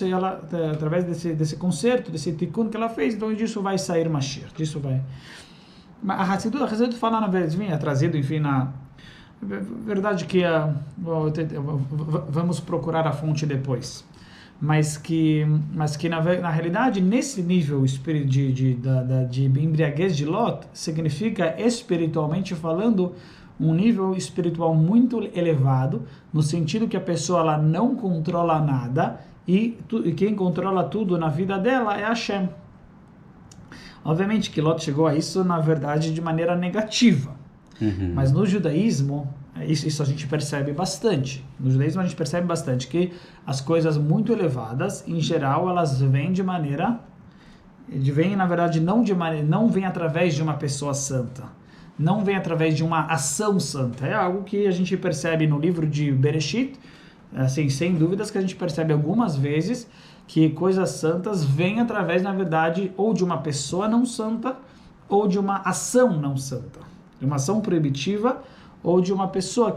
ela, através desse conserto, desse tikkun que ela fez, então disso vai sair Mashiach, disso vai. Mas a Hassidut fala, na verdade, é trazido, enfim, na verdade que vamos procurar a fonte depois, mas que na realidade, nesse nível de embriaguez de Lot, significa, espiritualmente falando, um nível espiritual muito elevado, no sentido que a pessoa ela não controla nada, e quem controla tudo na vida dela é Hashem. Obviamente que Lot chegou a isso, na verdade, de maneira negativa. Mas no judaísmo, isso a gente percebe bastante. No judaísmo a gente percebe bastante que as coisas muito elevadas, em geral, elas vêm de maneira... Vêm, na verdade, não vêm através de uma pessoa santa. Não vem através de uma ação santa. É algo que a gente percebe no livro de Bereshit, assim, sem dúvidas que a gente percebe algumas vezes que coisas santas vêm através, na verdade, ou de uma pessoa não santa, ou de uma ação não santa. De uma ação proibitiva, ou de uma pessoa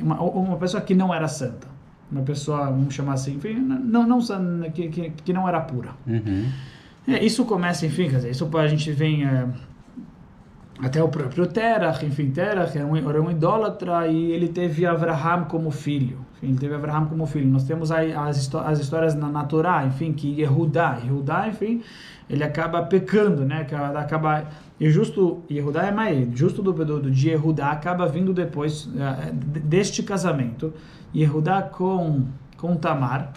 uma pessoa que não era santa. Uma pessoa, vamos chamar assim, enfim, que não era pura. Isso começa, enfim, quer dizer, isso a gente vem até o próprio Terach, enfim, Terach era um idólatra e ele teve Avraham como filho. Nós temos aí as histórias na Torá, enfim, que Yehudá, enfim, ele acaba pecando, né? Yehudá é mais, justo de Yehudá acaba vindo depois deste casamento, Yehudá com Tamar.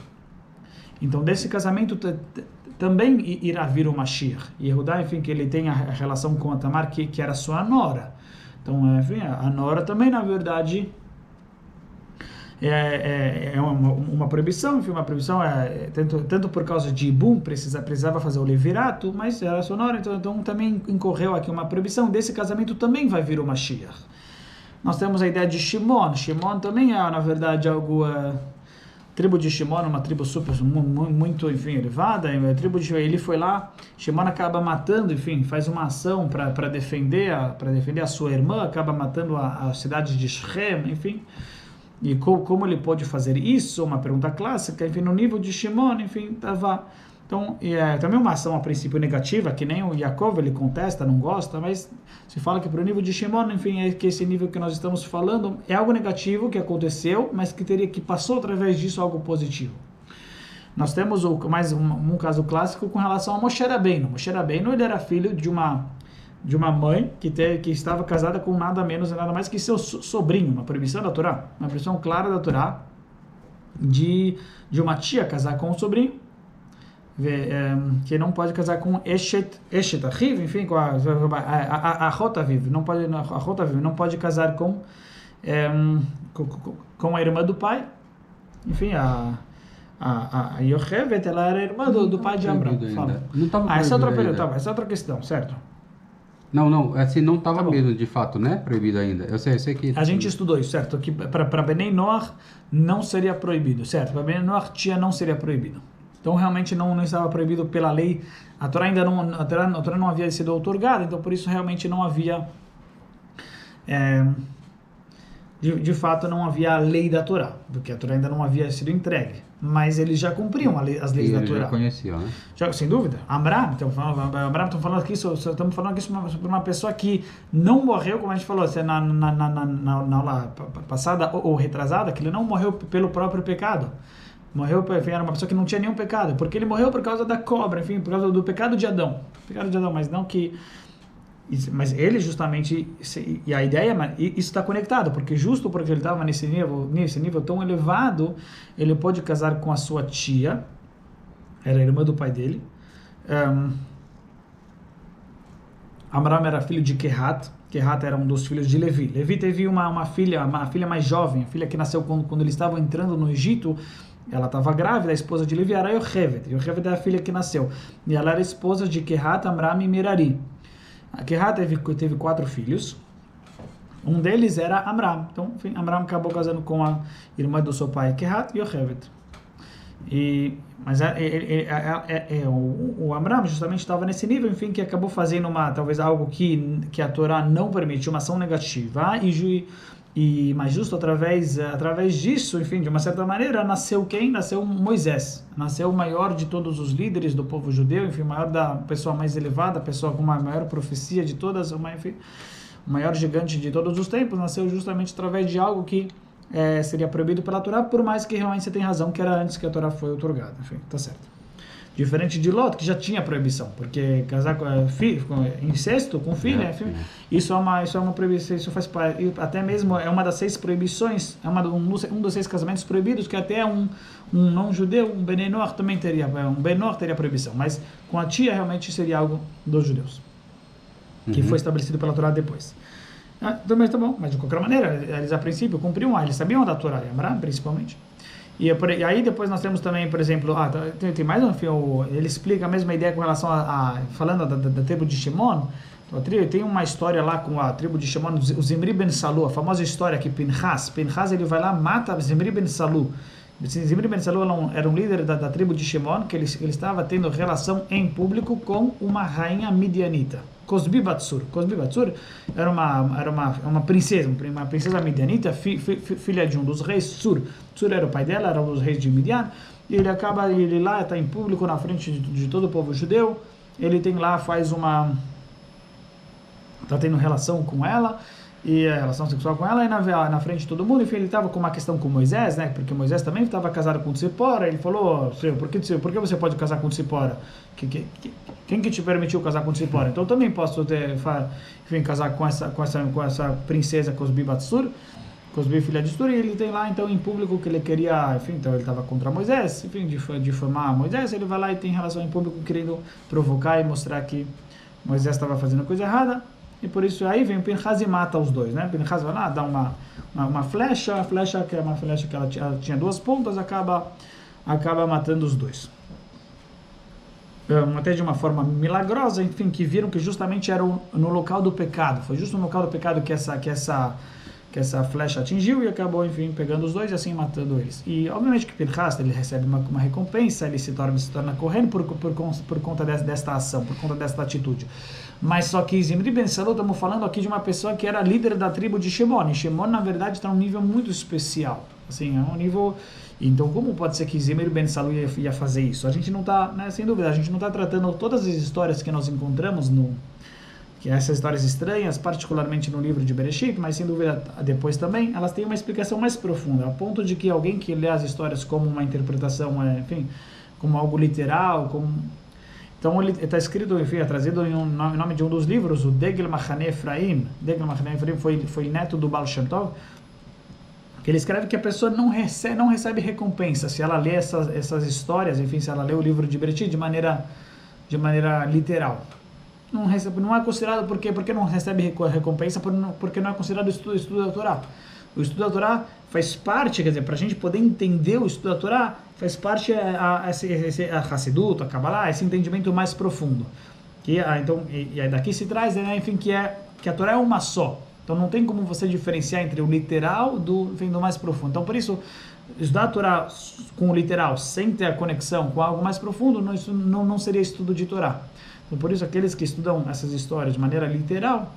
Então, desse casamento também irá vir o Mashiach. Yehudá, enfim, que ele tem a relação com a Tamar, que era sua nora. Então, enfim, a nora também, na verdade, é uma proibição, enfim, tanto por causa de Ibum, precisava fazer o levirato, mas era sua nora, então também incorreu aqui uma proibição. Desse casamento também vai vir o Mashiach. Nós temos a ideia de Shimon. Shimon também é, na verdade, algo... tribo de Shimon, uma tribo muito, enfim, elevada. A tribo de ele foi lá, Shimon acaba matando, enfim, faz uma ação para defender a sua irmã, acaba matando a cidade de Shem, enfim. E como ele pode fazer isso? Uma pergunta clássica, enfim, no nível de Shimon, enfim, estava... Então, também uma ação a princípio negativa, que nem o Yaakov, ele contesta, não gosta, mas se fala que para o nível de Shimon, enfim, é que esse nível que nós estamos falando é algo negativo que aconteceu, mas que passou através disso algo positivo. Nós temos mais um caso clássico com relação a Moshe Rabbeinu. Moshe Rabbeinu, ele era filho de uma mãe que estava casada com nada menos e nada mais que seu sobrinho, uma proibição da Torá, uma proibição clara da Torá de uma tia casar com o sobrinho, que não pode casar com Eshet Achiv, enfim, com a Rotaviv, não pode casar com a irmã do pai, enfim, a Yochevet, ela era irmã do pai de Abraão. Essa é outra questão, certo? Não, assim, não estava mesmo, de fato, né? Proibido ainda. Eu sei que... A gente estudou isso, certo? Que para Benei Noach não seria proibido, certo? Para Benei Noach, tia não seria proibido. Então, realmente não estava proibido pela lei. A Torá não havia sido outorgada, então por isso realmente não havia... De fato, não havia a lei da Torá, porque a Torá ainda não havia sido entregue. Mas eles já cumpriam as leis da Torá. Eles já conheciam, né? Sem dúvida. estamos falando aqui sobre uma pessoa que não morreu, como a gente falou na aula passada ou retrasada, que ele não morreu pelo próprio pecado. Era uma pessoa que não tinha nenhum pecado, porque ele morreu por causa da cobra, enfim, por causa do pecado de Adão. Mas não que... Mas ele justamente, e a ideia, isso está conectado, porque justo porque ele estava nesse nível tão elevado, ele pode casar com a sua tia, era a irmã do pai dele. Amram era filho de Kehat era um dos filhos de Levi. Levi teve uma filha mais jovem, a filha que nasceu quando eles estavam entrando no Egito. Ela estava grávida, a esposa de Levi era Yochevet. Yochevet é a filha que nasceu. E ela era esposa de Kehat, Amram e Merari. A Kehat teve 4 filhos. Um deles era Amram. Então, enfim, Amram acabou casando com a irmã do seu pai, Kehat e Yochevet. Mas o Amram justamente estava nesse nível, enfim, que acabou fazendo talvez algo que a Torá não permite, uma ação negativa. Mas justo através disso, enfim, de uma certa maneira, nasceu quem? Nasceu Moisés. Nasceu o maior de todos os líderes do povo judeu, enfim, a pessoa mais elevada, a pessoa com a maior profecia de todas, enfim, o maior gigante de todos os tempos, nasceu justamente através de algo que seria proibido pela Torá, por mais que realmente você tem razão, que era antes que a Torá foi outorgada. Enfim, tá certo. Diferente de Lot, que já tinha proibição, porque casar com incesto com filha, enfim, isso é uma proibição, isso faz parte, até mesmo é uma das 6 proibições, um dos 6 casamentos proibidos, que até um não-judeu, um Benenor também teria, proibição, mas com a tia realmente seria algo dos judeus, que foi estabelecido pela Torá depois. Mas tá bom, mas de qualquer maneira, eles a princípio cumpriam, eles sabiam da Torá, lembrar, principalmente. E aí depois nós temos também, por exemplo, tem mais um filme, ele explica a mesma ideia com relação falando da tribo de Shimon. Tem uma história lá com a tribo de Shimon, o Zimri ben Salu, a famosa história que Pinchas ele vai lá, mata Zimri ben Salu. Zimri ben Salu era um líder da tribo de Shimon, que ele estava tendo relação em público com uma rainha midianita. Cosbi Batsur era uma princesa midianita, filha de um dos reis, Tsur era o pai dela, era um dos reis de Midian, e ele lá está em público na frente de todo o povo judeu, ele tem lá, está tendo relação com ela, e relação sexual com ela, e na frente de todo mundo, enfim, ele estava com uma questão com Moisés, né, porque Moisés também estava casado com Tzipora, ele falou, por que você pode casar com Tzipora? Quem que te permitiu casar com Tzipora? Então eu também posso casar com essa princesa Cosbi Batsur, Cosbi filha de Tsur, e ele tem lá então em público que ele queria, enfim, então ele estava contra Moisés, enfim, difamar Moisés, ele vai lá e tem relação em público querendo provocar e mostrar que Moisés estava fazendo coisa errada. E por isso aí vem o Pinchas e mata os dois, né? Pinchas vai lá, dá uma flecha, a flecha que é uma flecha que ela tinha 2 pontas, acaba matando os dois. Até de uma forma milagrosa, enfim, que viram que justamente era no local do pecado. Foi justo no local do pecado que essa flecha atingiu e acabou, enfim, pegando os dois e assim matando eles. E obviamente que Pinchas, ele recebe uma recompensa, ele se torna correndo por conta desta ação, por conta desta atitude. Mas só que Zimri ben Salu, estamos falando aqui de uma pessoa que era líder da tribo de Shimon. E Shimon, na verdade, está num nível muito especial. Assim, é um nível... Então, como pode ser que Zimri ben Salu ia fazer isso? A gente não está, né, sem dúvida, a gente não está tratando todas as histórias que nós encontramos que essas histórias estranhas, particularmente no livro de Bereshit, mas sem dúvida depois também, elas têm uma explicação mais profunda, a ponto de que alguém que lê as histórias como uma interpretação, enfim, como algo literal, então ele está escrito, enfim, é trazido em nome de um dos livros, o Degel Machane Ephraim. Degel Machane Ephraim foi neto do Baal Shem Tov, que ele escreve que a pessoa não recebe recompensa se ela lê essas histórias, enfim, se ela lê o livro de Bereshit de maneira literal. Não é considerado porque não recebe recompensa, porque não é considerado estudo da Torá. O estudo da Torá faz parte, quer dizer, para a gente poder entender o estudo da Torá, faz parte a Hassidut, a Kabbalah, esse entendimento mais profundo. Então, e aí daqui se traz, né, enfim, que a Torá é uma só. Então não tem como você diferenciar entre o literal do mais profundo. Então por isso, estudar a Torá com o literal, sem ter a conexão com algo mais profundo, isso não seria estudo de Torá. Então por isso aqueles que estudam essas histórias de maneira literal,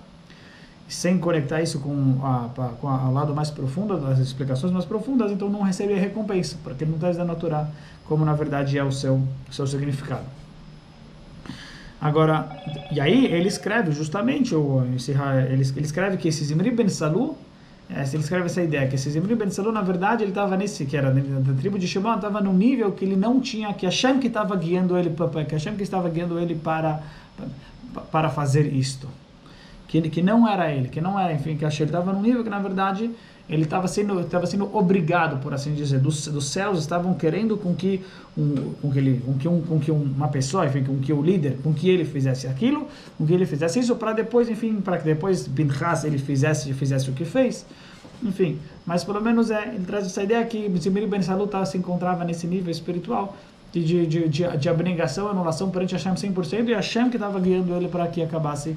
sem conectar isso com o lado mais profundo, as explicações mais profundas, então não recebe a recompensa, porque ele não está estudando a Torá como na verdade é o seu significado. Agora, e aí ele escreve justamente, ele escreve que esse Zimri ben Salu, ele escreve essa ideia, que esse Zimri ben Salu, na verdade, ele estava que era da tribo de Shimon, estava no nível que ele não tinha, que Hashem que estava guiando ele, para fazer isto. Que não era ele, enfim, que Hashem estava num nível que, na verdade, ele estava sendo obrigado, por assim dizer, dos céus estavam querendo com que uma pessoa, enfim, com que o líder, com que ele fizesse aquilo, com que ele fizesse isso, para depois, enfim, para que depois Pinchas ele fizesse o que fez, enfim. Mas pelo menos ele traz essa ideia que Zimri ben Salu se encontrava nesse nível espiritual de abnegação, anulação perante Hashem 100%, e Hashem que estava guiando ele para que acabasse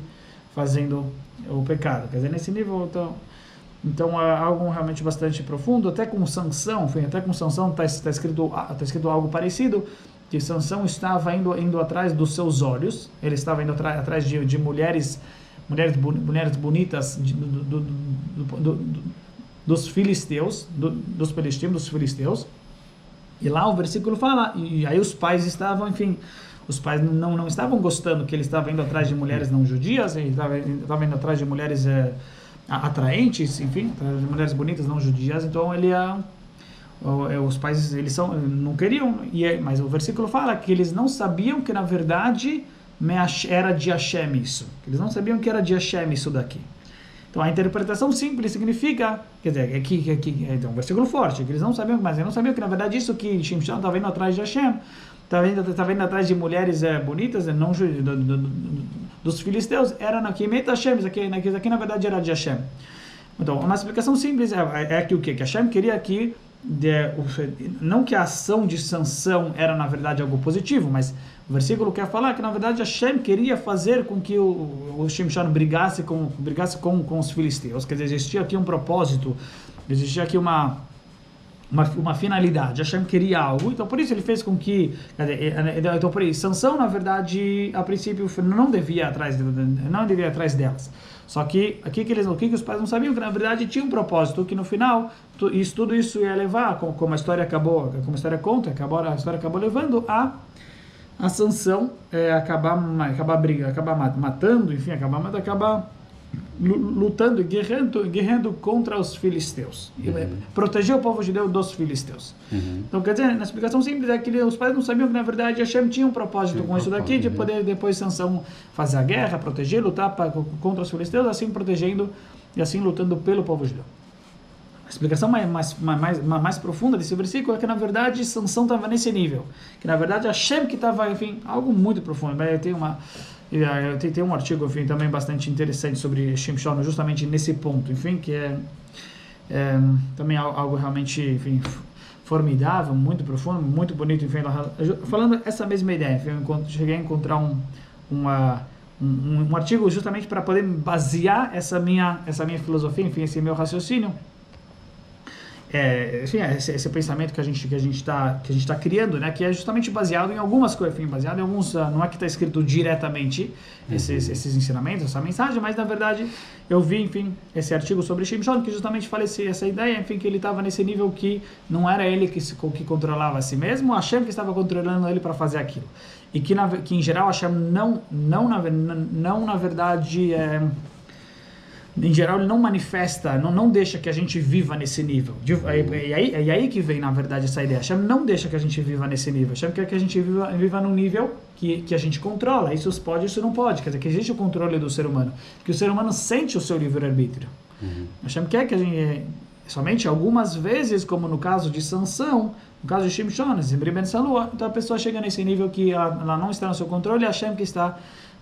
fazendo o pecado. Quer dizer, nesse nível, então é algo realmente bastante profundo. Até com Sansão, está escrito algo parecido, que Sansão estava indo atrás dos seus olhos, ele estava indo atrás de mulheres bonitas dos filisteus, dos filisteus. E lá o versículo fala, e aí os pais estavam, enfim, os pais não estavam gostando que ele estava indo atrás de mulheres não judias, ele estava indo atrás de mulheres atraentes, enfim, de mulheres bonitas não judias, então os pais não queriam, mas o versículo fala que eles não sabiam que na verdade era de Hashem isso, eles não sabiam que era de Hashem isso daqui. Então a interpretação simples significa, quer dizer, é um versículo forte, que eles não sabiam, mas eles não sabiam que na verdade isso que Shimshon estava indo atrás de Hashem, estava indo atrás de mulheres bonitas, não dos filisteus, era na Kimet Hashem, isso aqui na verdade era de Hashem. Então, uma explicação simples é que o quê? Que Hashem queria que, não que a ação de Sansão era na verdade algo positivo, mas o versículo quer falar que na verdade Hashem queria fazer com que o Shimshon brigasse com os filisteus, quer dizer, existia aqui um propósito, existia aqui uma finalidade, Hashem queria algo, então por isso ele fez com que, então por isso, Sansão na verdade, a princípio não devia ir atrás delas, só que o que os pais não sabiam, que na verdade tinha um propósito, que no final, tudo isso ia levar, como a história acabou levando a Sansão acabar matando, enfim, acabar lutando e guerreando contra os filisteus. Proteger o povo judeu dos filisteus. Então, quer dizer, na explicação simples é que os pais não sabiam que, na verdade, Hashem tinha um propósito com isso daqui, de poder depois Sansão fazer a guerra, proteger, lutar contra os filisteus, assim protegendo e assim lutando pelo povo judeu. A explicação mais profunda desse versículo é que, na verdade, Sansão estava nesse nível. Que, na verdade, Hashem que estava, enfim, algo muito profundo. Tem um artigo, enfim, também bastante interessante sobre Shimshon, justamente nesse ponto, enfim, que é também algo realmente, enfim, formidável, muito profundo, muito bonito, enfim, falando essa mesma ideia, enfim, eu cheguei a encontrar um artigo justamente para poder basear essa minha filosofia, enfim, esse meu raciocínio, enfim, esse pensamento que a gente está criando, né, que é justamente baseado em algumas coisas, enfim, baseado em alguns, não é que está escrito diretamente esses ensinamentos, essa mensagem, mas na verdade eu vi, enfim, esse artigo sobre Shimshon, que justamente fala essa ideia, enfim, que ele estava nesse nível que não era ele que controlava a si mesmo, Hashem que estava controlando ele para fazer aquilo, e que em geral Hashem na verdade em geral ele não manifesta, não deixa que a gente viva nesse nível. E aí que vem, na verdade, essa ideia. Hashem não deixa que a gente viva nesse nível. Hashem quer que a gente viva num nível que a gente controla. Isso pode, isso não pode. Quer dizer, que existe o controle do ser humano. Que o ser humano sente o seu livre-arbítrio. Hashem quer que a gente, somente algumas vezes, como no caso de Sansão, no caso de Shimshon, Zimri ben Salua, então a pessoa chega nesse nível que ela não está no seu controle, Hashem que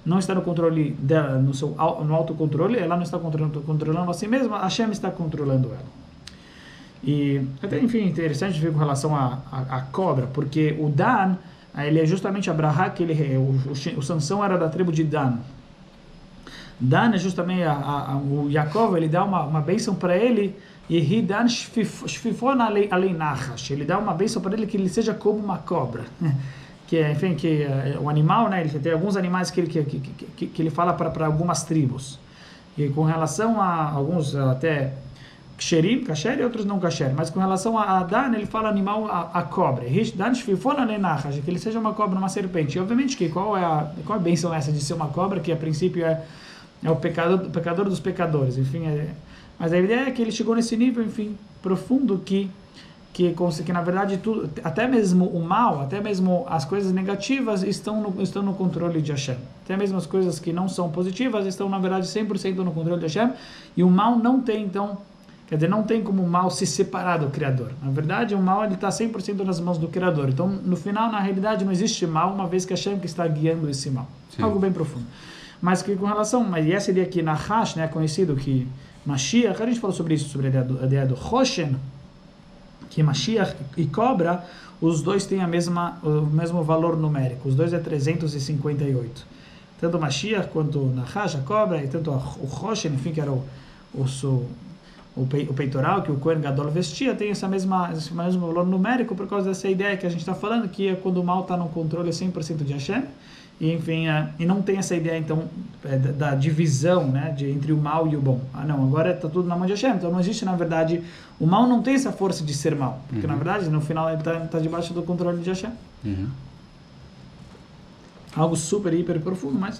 não está no controle dela, no autocontrole, ela não está controlando a si mesma, Hashem está controlando ela. E até, enfim, interessante ver com relação à cobra, porque o Dan, ele é justamente Abraha, que o Sansão era da tribo de Dan. Dan é justamente o Yaakov, ele dá uma bênção para ele, e Dan shfifon alei nachash, ele dá uma bênção para ele que ele seja como uma cobra. Enfim, o animal, né, ele tem alguns animais que ele fala para algumas tribos. E com relação a alguns até ksherim, kasher, e outros não kasher. Mas com relação a Dan, ele fala animal, a cobra. Dan shfifon alei nachash, que ele seja uma cobra, uma serpente. E obviamente que qual é a bênção essa de ser uma cobra, que a princípio é o pecador dos pecadores. Enfim, mas a ideia é que ele chegou nesse nível, enfim, profundo que na verdade tudo, até mesmo o mal, até mesmo as coisas negativas estão no controle de Hashem. Até mesmo as coisas que não são positivas estão na verdade 100% no controle de Hashem, e o mal não tem, então, quer dizer, não tem como o mal se separar do Criador. Na verdade, o mal está 100% nas mãos do Criador. Então, no final, na realidade, não existe mal, uma vez que Hashem que está guiando esse mal. Sim. Algo bem profundo. Mas que com relação, mas essa ideia aqui, Nahash, né, conhecido que Mashiach, a gente falou sobre isso, sobre a ideia do Hoshen, que Mashiach e cobra, os dois têm o mesmo valor numérico, os dois é 358. Tanto Mashiach quanto Nahash, a cobra, e tanto o Hoshen, enfim, que era o o peitoral que o Kohen Gadol vestia, tem esse mesmo valor numérico por causa dessa ideia que a gente está falando, que é quando o mal está no controle 100% de Hashem. E, enfim, e não tem essa ideia, então, da divisão, né, entre o mal e o bom. Não, agora está tudo na mão de Hashem. Então, não existe, na verdade, o mal não tem essa força de ser mal. Porque, na verdade, no final, ele está debaixo do controle de Hashem. Algo super, hiper profundo, mas...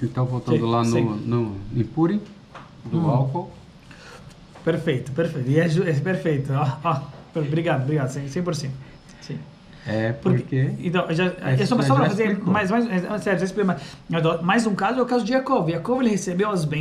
Então, voltando lá no Purim, do álcool. Perfeito. E é perfeito. Obrigado, 100%. Sim. É porque... Então, só para fazer mais um caso é o caso de Jacob. Jacob, ele recebeu as bênçãos